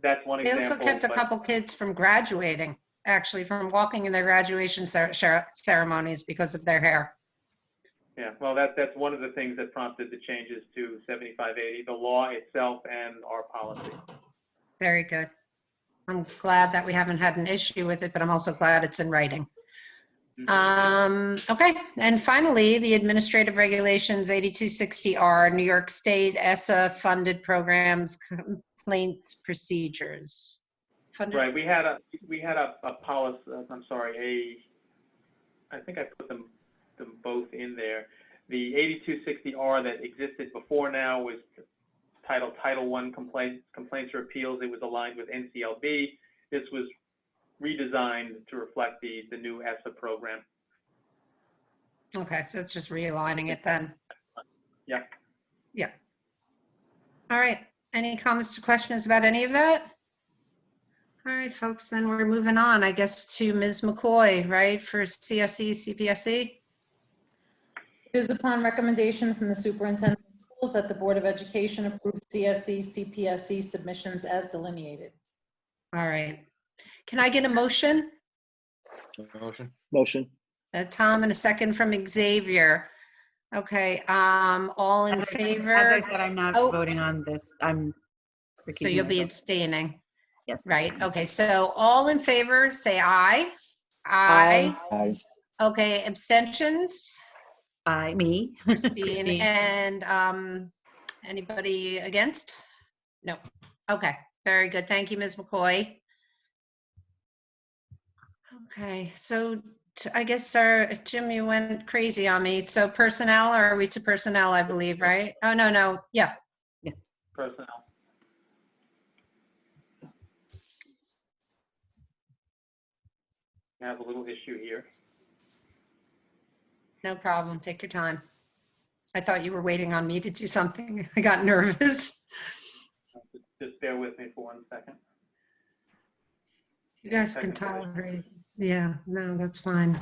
That's one They example. also kept a couple kids from graduating, actually, from walking in their graduation ceremonies because of their hair. Yeah, well, that's one of the things that prompted the changes to 7580, the law itself and our policy. Very good. I'm glad that we haven't had an issue with it, but I'm also glad it's in writing. Okay, and finally, the administrative regulations 8260R, New York State ESSA funded programs, complaints procedures. Right, we had a policy. I'm sorry, I think I put them both in there. The 8260R that existed before now was titled Title I Complaints or Appeals. It was aligned with NCLB. This was redesigned to reflect the new ESSA program. Okay, so it's just realigning it then. Yeah. Yeah. All right, any comments or questions about any of that? All right, folks, then we're moving on, I guess, to Ms. McCoy, right, for CSE, CPSE? It is upon recommendation from the superintendent of schools that the Board of Education approve CSE, CPSE submissions as delineated. All right. Can I get a motion? Motion. Tom, and a second from Xavier. Okay, all in favor? As I said, I'm not Oh. voting on this. I'm So recusing you'll be myself. abstaining, Yes. right? Okay, so all in favor, say aye. Aye. Aye. Okay, abstentions? Me. Christine, and anybody against? No. Okay, very good. Thank you, Ms. McCoy. Okay, so I guess, Jim, you went crazy on me. So personnel, or are we to personnel, I believe, right? Oh, no, yeah. Personnel. I have a little issue here. No problem. Take your time. I thought you were waiting on me to do something. I got nervous. Just bear with me for 1 second. You guys can Technical tolerate. Yeah, no, that's fine.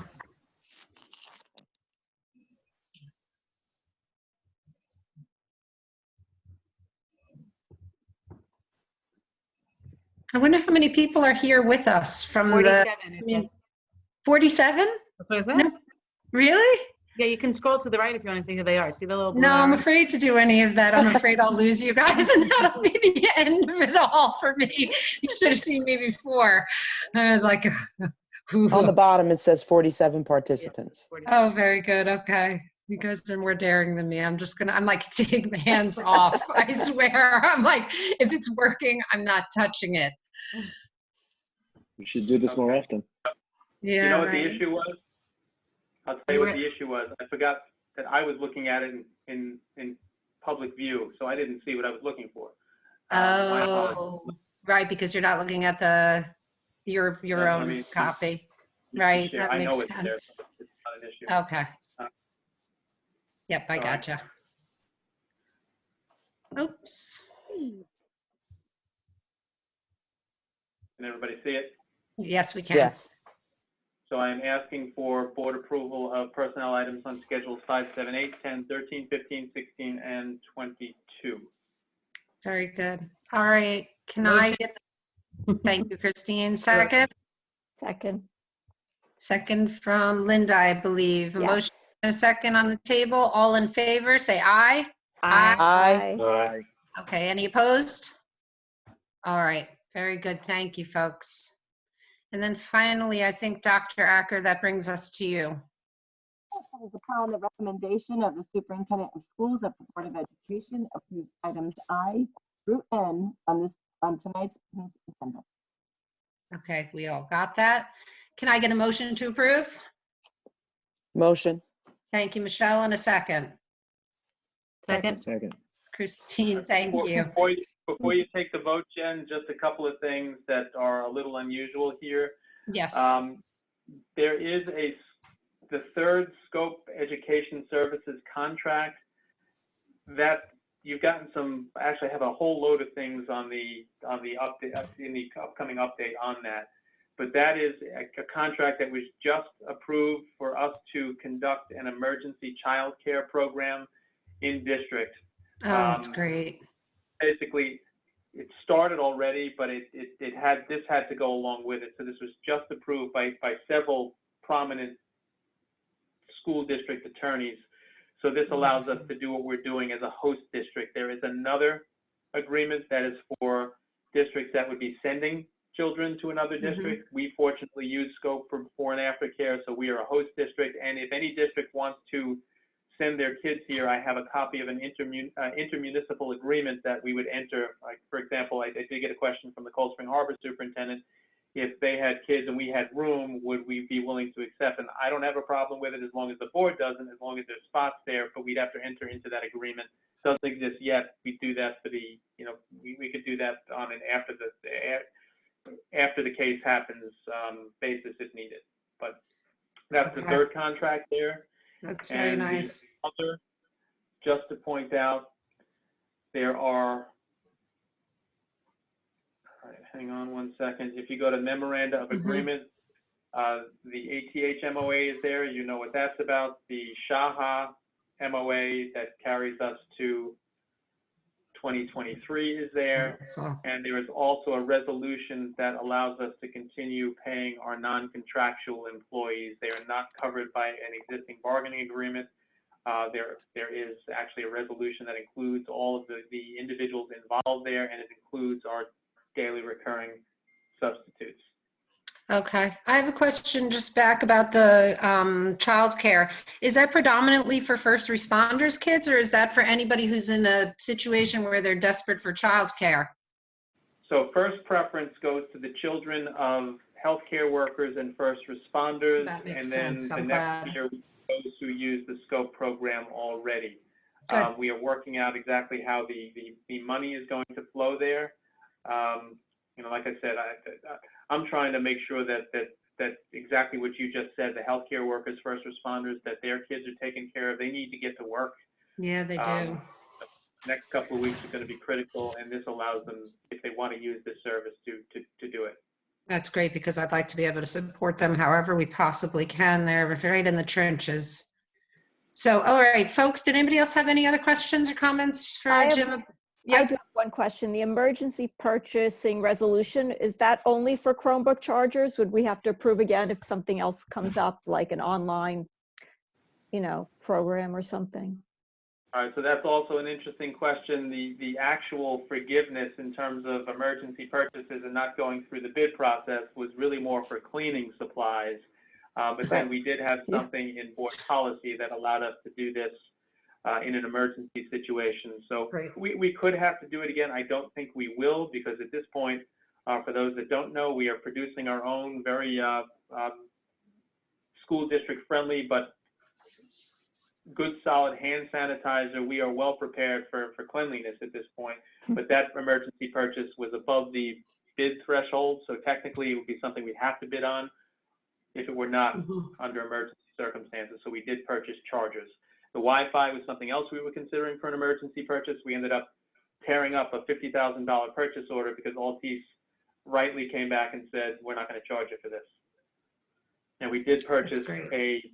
I wonder how many people are here with us from 47, the, 47? that's what I said. No. Really? Yeah, you can scroll to the right if you want to see who they are. See the little blue No, I'm arrow? afraid to do any of that. I'm afraid I'll lose you guys, and that'll be the end of it all for me. You should have seen me before. I was like, On the bottom, it says 47 participants. oh, very good. Okay. You guys are more daring than me. I'm like, take my hands off. I swear. I'm like, if it's working, I'm not touching it. We should do this more often. Yeah. You know what right. the issue was? I'll tell you what the issue was. I forgot that I was looking at it in public view, so I didn't see what I was looking for. My apologies. Oh, right, because you're not looking at your Yeah, own I mean, copy. you Right, share- that I know makes it's there, sense. but it's not an issue. Okay. Uh, Yep, I sorry. gotcha. Oops. Can everybody see it? Yes, we can. Yes. So I'm asking for board approval of personnel items on schedules 5, 7, 8, 10, 13, 15, 16, and 22. Very good. All right, can I get, thank you, Christine. Second? Second. Second from Linda, I believe. A Yes. motion and a second on the table. All in favor, say aye. Aye. Aye. Okay, any opposed? All right, very good. Thank you, folks. And then finally, I think, Dr. Acker, that brings us to you. Upon the recommendation of the superintendent of schools, that the Board of Education approves items I through N on tonight's business agenda. Okay, we all got that. Can I get a motion to approve? Motion. Thank you, Michelle, and a second. Second. Christine, thank you. Before you take the vote, Jen, just a couple of things that are a little unusual here. Yes. There is the third scope education services contract that you've gotten some, actually have a whole load of things on the update, in the upcoming update on that. But that is a contract that was just approved for us to conduct an emergency child care program in district. Oh, that's great. Basically, it started already, but this had to go along with it. So this was just approved by several prominent school district attorneys. So this allows us to do what we're doing as a host district. There is another agreement that is for districts that would be sending children to another district. We fortunately use scope for before and after care, so we are a host district. And if any district wants to send their kids here, I have a copy of an intermunicipal agreement that we would enter. Like, for example, I did get a question from the Cold Spring Harbor superintendent. If they had kids and we had room, would we be willing to accept? And I don't have a problem with it as long as the board doesn't, as long as there's spots there, but we'd have to enter into that agreement. Doesn't exist yet. We do that for the, we could do that on an after the case happens basis if needed. But that's the third contract there. That's very nice. The other, just to point out, there are, all right, hang on one second. If you go to Memoranda of Agreement, the ATH MOA is there. You know what that's about. The SHAHA MOA that carries us to 2023 is there. And there is also a resolution that allows us to continue paying our non-contractual employees. They are not covered by an existing bargaining agreement. There is actually a resolution that includes all of the individuals involved there, and it includes our daily recurring substitutes. Okay, I have a question just back about the childcare. Is that predominantly for first responders kids, or is that for anybody who's in a situation where they're desperate for childcare? So first preference goes to the children of healthcare workers and first responders, That makes and then sense. the I'm next glad. year those who use the SCOPE program already. Good. We are working out exactly how the money is going to flow there. Like I said, I'm trying to make sure that exactly what you just said, the healthcare workers, first responders, that their kids are taken care of. They need to get to work. Yeah, they do. Next couple of weeks are going to be critical, and this allows them, if they want to use this service, to do it. That's great, because I'd like to be able to support them however we possibly can. They're right in the trenches. So, all right, folks, did anybody else have any other questions or comments for Jim? I do have one question. The emergency purchasing resolution, is that only for Chromebook chargers? Would we have to approve again if something else comes up, like an online? program or something? All right, so that's also an interesting question. The actual forgiveness in terms of emergency purchases and not going through the bid process was really more for cleaning supplies. But then we did have something in board policy that allowed us to do this in an emergency situation. So we could have to do it again. I don't think we will, because at this point, for those that don't know, we are producing our own very school district friendly but good solid hand sanitizer. We are well prepared for cleanliness at this point, but that emergency purchase was above the bid threshold, so technically it would be something we'd have to bid on if it were not under emergency circumstances. So we did purchase chargers. The Wi-Fi was something else we were considering for an emergency purchase. We ended up tearing up a $50,000 purchase order because Altice rightly came back and said, we're not going to charge you for this. And we did purchase a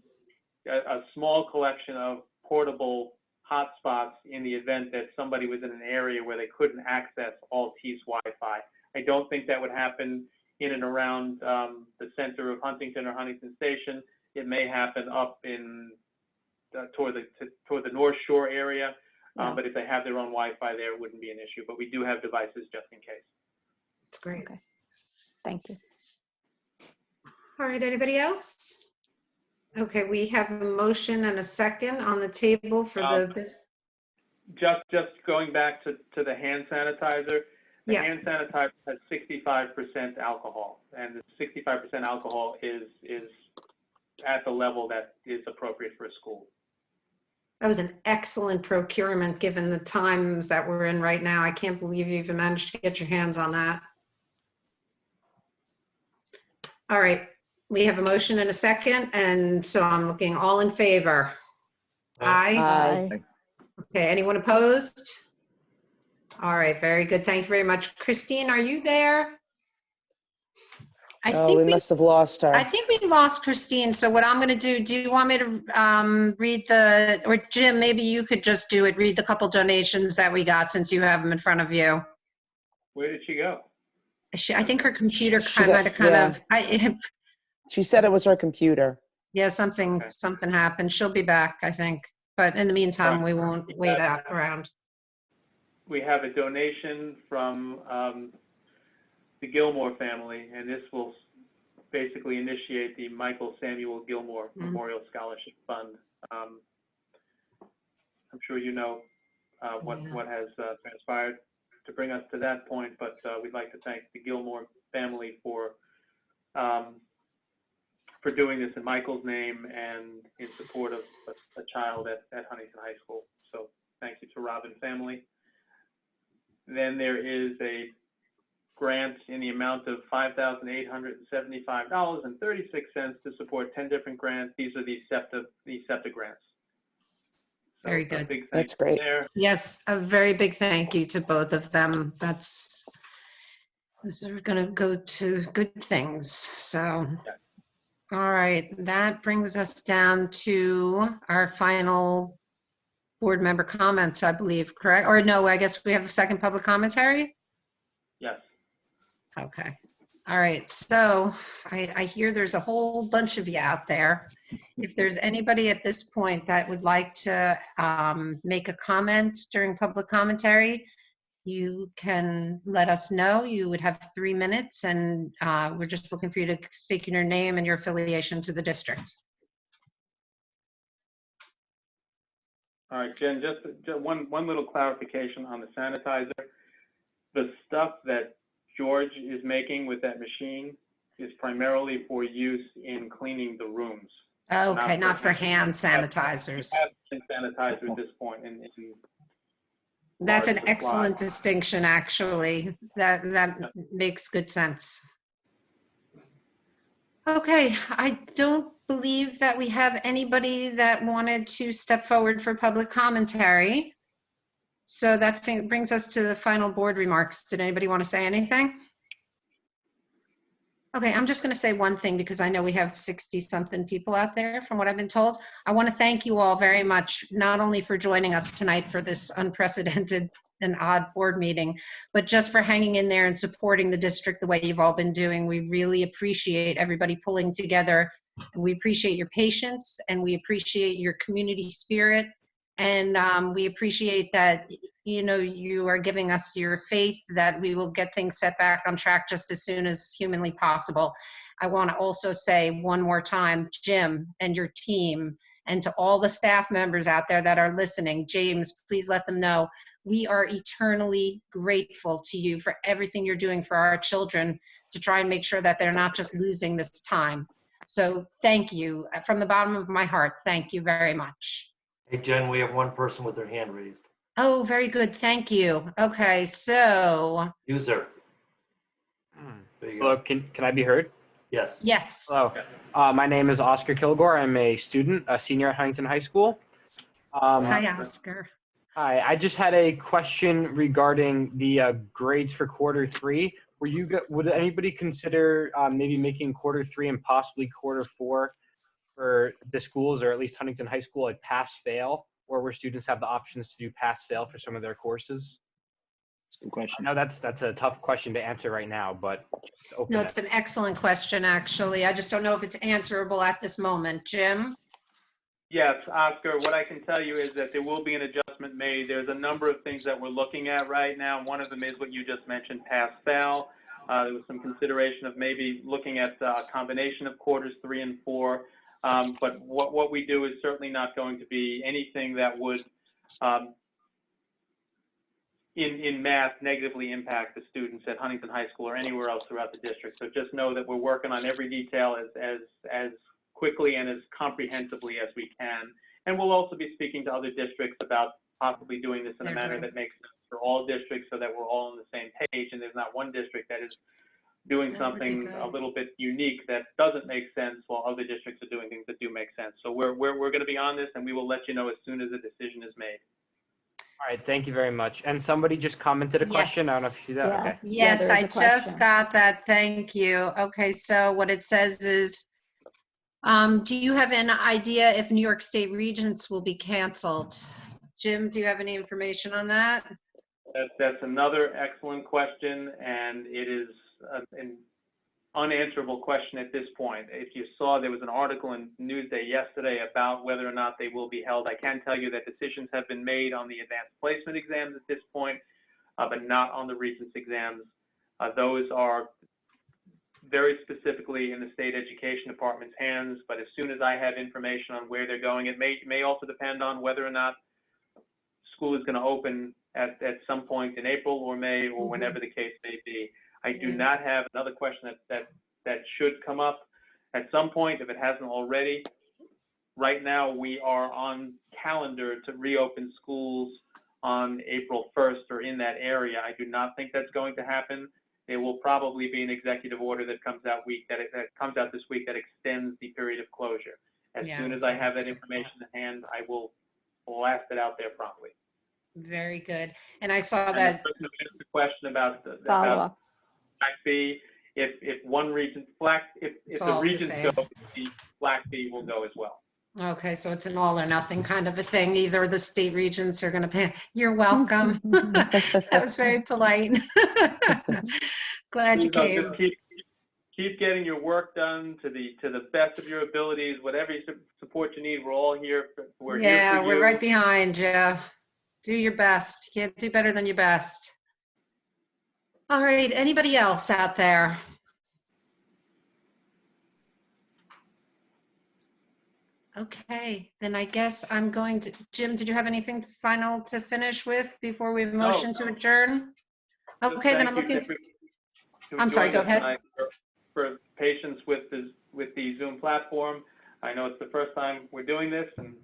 small collection of portable hotspots in the event that somebody was in an area where they couldn't access Altice Wi-Fi. I don't think that would happen in and around the center of Huntington or Huntington Station. It may happen up in toward the North Shore area, but if they have their own Wi-Fi there, it wouldn't be an issue. But we do have devices just in case. That's great. Okay. Thank you. All right, anybody else? Okay, we have a motion and a second on the table for the business. Just going back to the hand sanitizer, the hand sanitizer has 65% alcohol, and the 65% alcohol is at the level that is appropriate for a school. That was an excellent procurement given the times that we're in right now. I can't believe you even managed to get your hands on that. All right, we have a motion and a second, and so I'm looking all in favor. Aye. Aye. Okay, anyone opposed? All right, very good. Thank you very much. Christine, are you there? We must have lost her. I think we lost Christine. So what I'm going to do you want me to read or Jim, maybe you could just do it, read the couple donations that we got since you have them in front of you. Where did she go? I think her computer She said it was her computer. Yeah, something happened. She'll be back, I think. But in the meantime, we won't wait around. We have a donation from the Gilmore family, and this will basically initiate the Michael Samuel Gilmore Memorial Scholarship Fund. I'm sure you know what has transpired to bring us to that point, but we'd like to thank the Gilmore family for doing this in Michael's name and in support of a child at Huntington High School. So thank you to Robin family. Then there is a grant in the amount of $5,875.36 to support 10 different grants. These are the SEPTA grants. So very good. That's great. Yes, a very big thank you to both of them. These are going to go to good things. So, all right, that brings us down to our final board member comments, I believe, correct? Or no, I guess we have a second public commentary? Yes. Okay. All right. So I hear there's a whole bunch of you out there. If there's anybody at this point that would like to make a comment during public commentary, you can let us know. You would have 3 minutes, and we're just looking for you to state your name and your affiliation to the district. All right, Jen, just one little clarification on the sanitizer. The stuff that George is making with that machine is primarily for use in cleaning the rooms. Okay, not for hand sanitizers. Hand sanitizer at this point. That's an excellent distinction, actually. That makes good sense. Okay, I don't believe that we have anybody that wanted to step forward for public commentary. So that brings us to the final board remarks. Did anybody want to say anything? Okay, I'm just going to say one thing because I know we have 60-something people out there from what I've been told. I want to thank you all very much, not only for joining us tonight for this unprecedented and odd board meeting, but just for hanging in there and supporting the district the way you've all been doing. We really appreciate everybody pulling together We appreciate your patience, and we appreciate your community spirit. And we appreciate that, you know, you are giving us your faith that we will get things set back on track just as soon as humanly possible. I want to also say one more time, Jim and your team, and to all the staff members out there that are listening, James, please let them know we are eternally grateful to you for everything you're doing for our children to try and make sure that they're not just losing this time. So thank you from the bottom of my heart. Thank you very much. Hey, Jen, we have one person with their hand raised. Oh, very good. Thank you. Okay, so User. There you Hello, go. can I be heard? Yes. yes. Hello, my name is Oscar Kilgore. I'm a student, a senior at Huntington High School. Hi, Oscar. Hi, I just had a question regarding the grades for quarter 3. Would anybody consider maybe making quarter 3 and possibly quarter 4 for the schools, or at least Huntington High School, a pass-fail, or where students have the options to do pass-fail for some of their courses? Good question. I know that's a tough question to answer right now, but No, it's an excellent question, actually. I just don't know if it's answerable at this moment. Jim? Yes, Oscar, what I can tell you is that there will be an adjustment made. There's a number of things that we're looking at right now. One of them is what you just mentioned, pass-fail. There was some consideration of maybe looking at a combination of quarters 3 and 4. But what we do is certainly not going to be anything that would, in math, negatively impact the students at Huntington High School or anywhere else throughout the district. So just know that we're working on every detail as quickly and as comprehensively as we can. And we'll also be speaking to other districts about possibly doing this in a manner that makes sense for all districts so that we're all on the same page and there's not one district that is doing something a little bit unique that doesn't make sense while other districts are doing things that do make sense. So we're going to be on this, and we will let you know as soon as a decision is made. all right. Thank you very much. And somebody just commented a question. I don't know if you see that. Okay. Yes, there is I a question. just got that. Thank you. Okay, so what it says is, do you have an idea if New York State Regents will be canceled? Jim, do you have any information on that? That's another excellent question, and it is an unanswerable question at this point. If you saw, there was an article in Newsday yesterday about whether or not they will be held. I can tell you that decisions have been made on the advanced placement exams at this point, but not on the Regents exams. Those are very specifically in the state education department's hands, but as soon as I have information on where they're going, it may also depend on whether or not school is going to open at some point in April or May or whenever the case may be. I do not have another question that should come up at some point if it hasn't already. Right now, we are on calendar to reopen schools on April 1st or in that area. I do not think that's going to happen. There will probably be an executive order that comes out this week that extends the period of closure. As soon as I have that information in hand, I will blast it out there promptly. Very good. And I saw that. The question about the Follow-up. flat fee. If one region if the regions go, the flat fee will go as well. Okay, so it's an all or nothing kind of a thing. Either the state regents are going to pay. You're welcome. That was very polite. Glad you came. Just keep getting your work done to the best of your abilities. Whatever support you need, we're all here. We're here for you. We're right behind you. Do your best. You can't do better than your best. All right, anybody else out there? Okay, then I guess I'm going to, Jim, did you have anything final to finish with before we motion to adjourn? Okay, then I'm looking. I'm sorry, go ahead. For patience with the Zoom platform. I know it's the first time we're doing this, and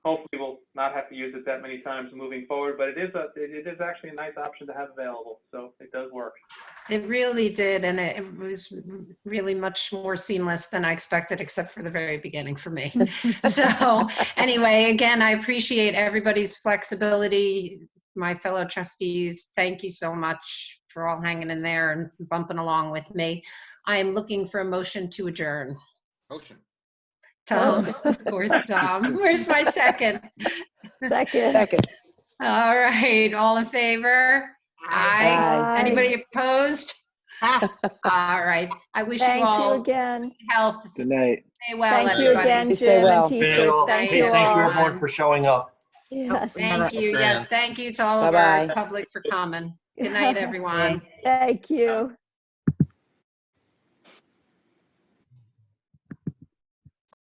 hopefully we'll not have to use it that many times moving forward, but it is actually a nice option to have available, so it does work. It really did, and it was really much more seamless than I expected, except for the very beginning for me. So anyway, again, I appreciate everybody's flexibility. My fellow trustees, thank you so much for all hanging in there and bumping along with me. I am looking for a motion to adjourn. Motion. Tom, of course, Tom. Where's my second? Second. All right, all in favor? Aye. Aye. Anybody opposed? All right. I wish you Thank you all again. health. Good night. Stay well, Thank you everybody. again, Stay Jim and well. teachers. Well, Thank hey, you thank you all. everyone for showing up. Yes. Thank you. Yes, thank you to all of Bye-bye. our public for coming. Good night, everyone. Thank you.